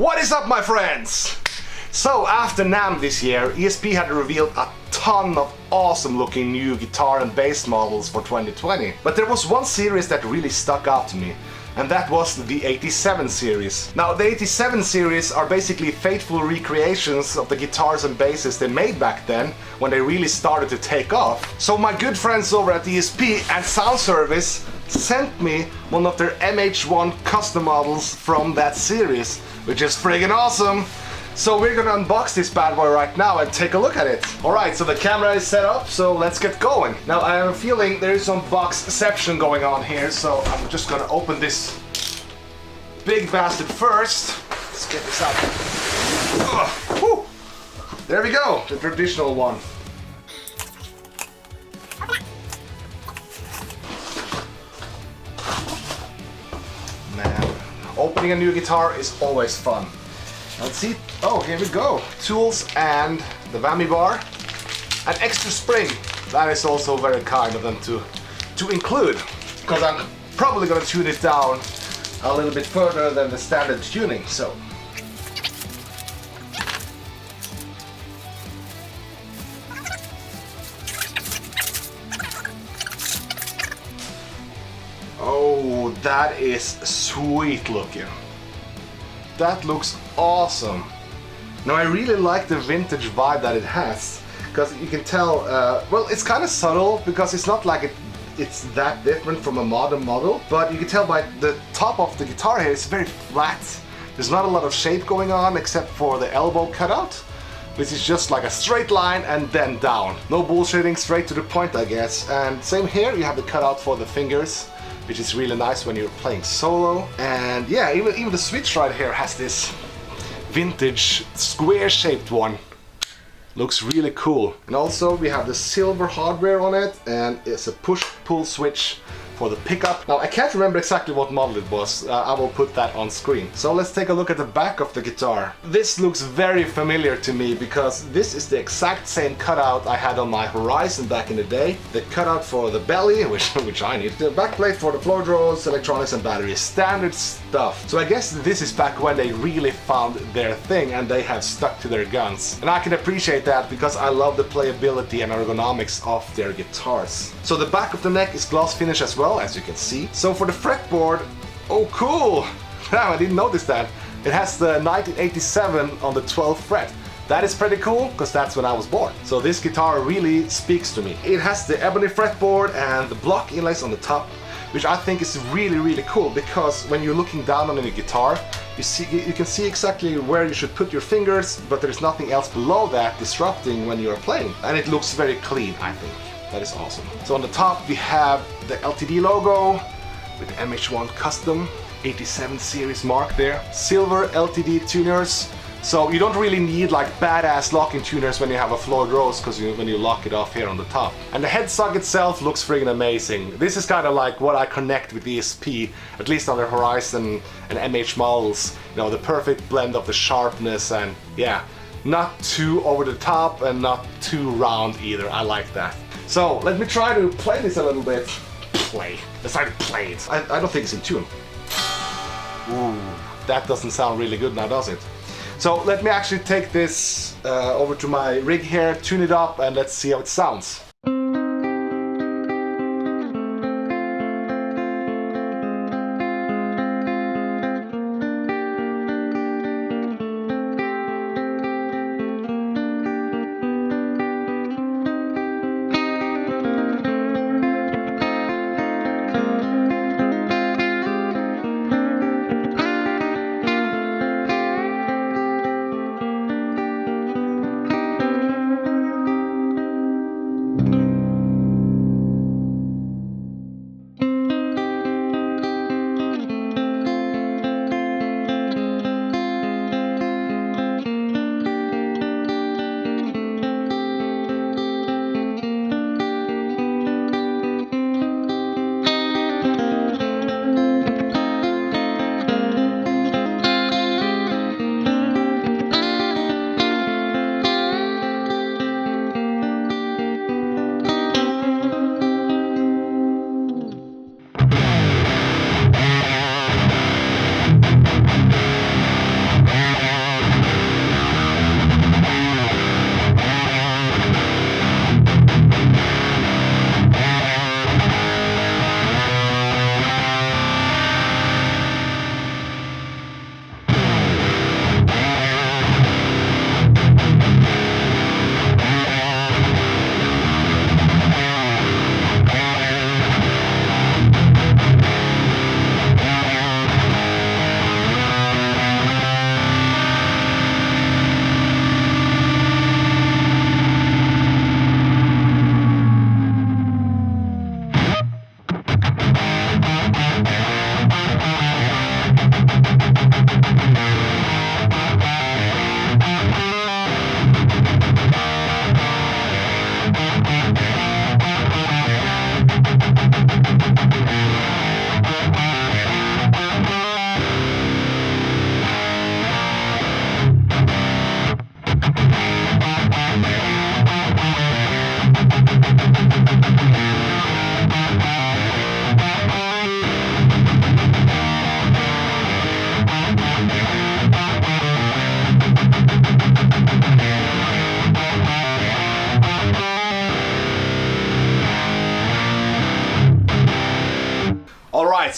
What is up, my friends? So after NAMM this year, ESP had revealed a ton of awesome looking new guitar and bass models for 2020. But there was one series that really stuck out to me, and that was the 87 series. Now the 87 series are basically faithful recreations of the guitars and basses they made back then when they really started to take off. So my good friends over at ESP and Sound Service sent me one of their MH1 custom models from that series, which is friggin' awesome. So we're gonna unbox this bad boy right now and take a look at it. Alright, so the camera is set up, so let's get going. Now I have a feeling there is some boxception going on here, so I'm just gonna open this big bastard first. Let's get this out. Whew. There we go, the traditional one. Man, opening a new guitar is always fun. Let's see. Oh, here we go. Tools and the whammy bar. An extra spring. That is also very kind of them to include, because I'm probably going to tune it down a little bit further than the standard tuning. So. Oh, that is sweet looking. That looks awesome. Now I really like the vintage vibe that it has, because you can tell, well, it's kind of subtle because it's not like it's that different from a modern model, but you can tell by the top of the guitar here, it's very flat. There's not a lot of shape going on except for the elbow cutout, which is just like a straight line and then down. No bullshitting, straight to the point, I guess. And same here, you have the cutout for the fingers, which is really nice when you're playing solo. And yeah, even the switch right here has this vintage square-shaped one. Looks really cool. And also we have the silver hardware on it, and it's a push-pull switch for the pickup. Now I can't remember exactly what model it was. I will put that on screen. So let's take a look at the back of the guitar. This looks very familiar to me because this is the exact same cutout I had on my Horizon back in the day. The cutout for the belly, which I need. The backplate for the floor drawers, electronics and batteries. Standard stuff. So I guess this is back when they really found their thing and they have stuck to their guns. And I can appreciate that because I love the playability and ergonomics of their guitars. So the back of the neck is gloss finish as well, as you can see. So for the fretboard, oh cool! Damn, I didn't notice that. It has the 1987 on the 12th fret. That is pretty cool, because that's when I was born. So this guitar really speaks to me. It has the ebony fretboard and the block inlays on the top, which I think is really, really cool, because when you're looking down on a guitar, you can see exactly where you should put your fingers, but there's nothing else below that disrupting when you're playing. And it looks very clean, I think. That is awesome. So on the top we have the LTD logo with the MH1 custom 87 series mark there. Silver LTD tuners. So you don't really need like badass locking tuners when you have a Floyd Rose, because when you lock it off here on the top. And the headstock itself looks friggin' amazing. This is kind of like what I connect with ESP, at least on the Horizon and MH models. You know, the perfect blend of the sharpness and yeah, not too over the top and not too round either. I like that. So let me try to play this a little bit. Let's try to play it. I don't think it's in tune. Ooh, that doesn't sound really good now, does it? So let me actually take this over to my rig here, tune it up, and let's see how it sounds.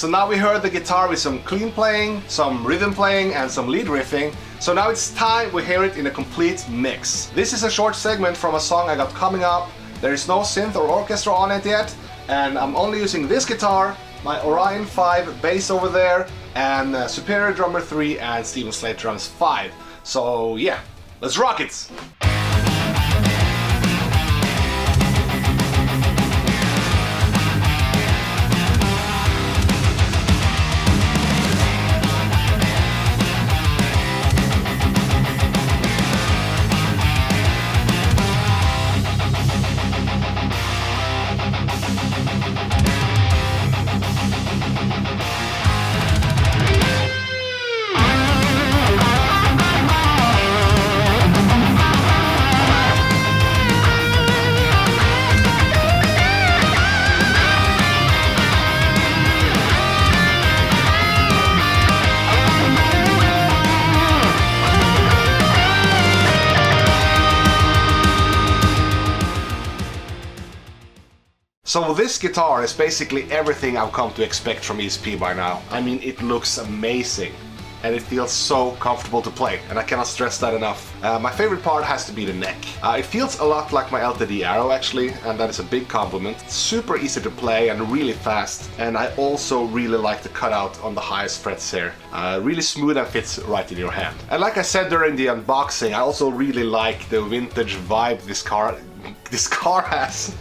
so now we heard the guitar with some clean playing, some rhythm playing and some lead riffing. So now it's time we hear it in a complete mix. This is a short segment from a song I got coming up. There is no synth or orchestra on it yet, and I'm only using this guitar, my Orion 5 bass over there, and Superior Drummer 3 and Steven Slate Drums 5. So yeah, let's rock it! So this guitar is basically everything I've come to expect from ESP by now. I mean, it looks amazing and it feels so comfortable to play, and I cannot stress that enough. My favorite part has to be the neck. It feels a lot like my LTD Arrow actually, and that is a big compliment. It's super easy to play and really fast, and I also really like the cutout on the highest frets here. Really smooth and fits right in your hand. And like I said during the unboxing, I also really like the vintage vibe this car has.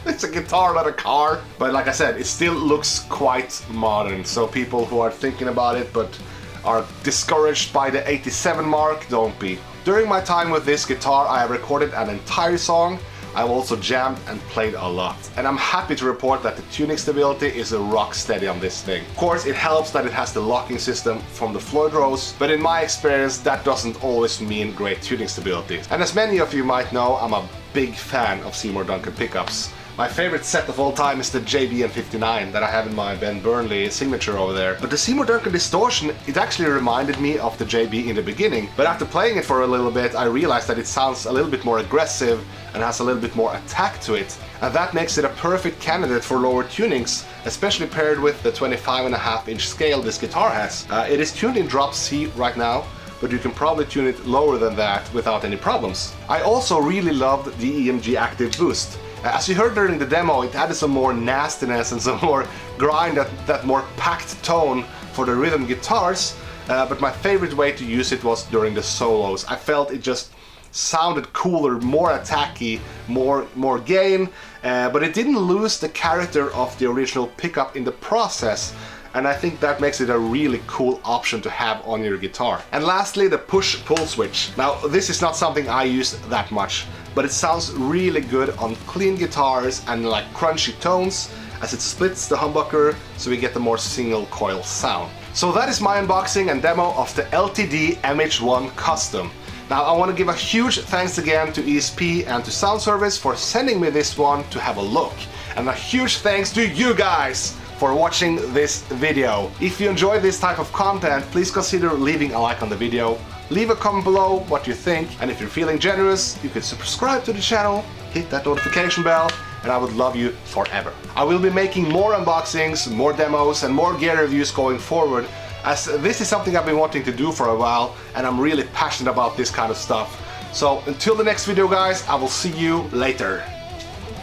It's a guitar, not a car. But like I said, it still looks quite modern. So people who are thinking about it but are discouraged by the 87 mark, don't be. During my time with this guitar, I have recorded an entire song. I've also jammed and played a lot. And I'm happy to report that the tuning stability is a rock steady on this thing. Of course, it helps that it has the locking system from the Floyd Rose, but in my experience, that doesn't always mean great tuning stability. And as many of you might know, I'm a big fan of Seymour Duncan pickups. My favorite set of all time is the JB M59 that I have in my Ben Burnley signature over there. But the Seymour Duncan distortion, it actually reminded me of the JB in the beginning. But after playing it for a little bit, I realized that it sounds a little bit more aggressive and has a little bit more attack to it. And that makes it a perfect candidate for lower tunings, especially paired with the 25.5-inch scale this guitar has. It is tuned in drop C right now, but you can probably tune it lower than that without any problems. I also really loved the EMG Active Boost. As you heard during the demo, it added some more nastiness and some more grind, that more packed tone for the rhythm guitars, but my favorite way to use it was during the solos. I felt it just sounded cooler, more attacky, more gain, but it didn't lose the character of the original pickup in the process. And I think that makes it a really cool option to have on your guitar. And lastly, the push-pull switch. Now, this is not something I use that much, but it sounds really good on clean guitars and like crunchy tones, as it splits the humbucker so we get the more single coil sound. So that is my unboxing and demo of the LTD MH1 Custom. Now I want to give a huge thanks again to ESP and to Sound Service for sending me this one to have a look. And a huge thanks to you guys for watching this video. If you enjoy this type of content, please consider leaving a like on the video. Leave a comment below what you think, and if you're feeling generous, you can subscribe to the channel, hit that notification bell, and I would love you forever. I will be making more unboxings, more demos, and more gear reviews going forward, as this is something I've been wanting to do for a while, and I'm really passionate about this kind of stuff. So until the next video guys, I will see you later.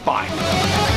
Bye.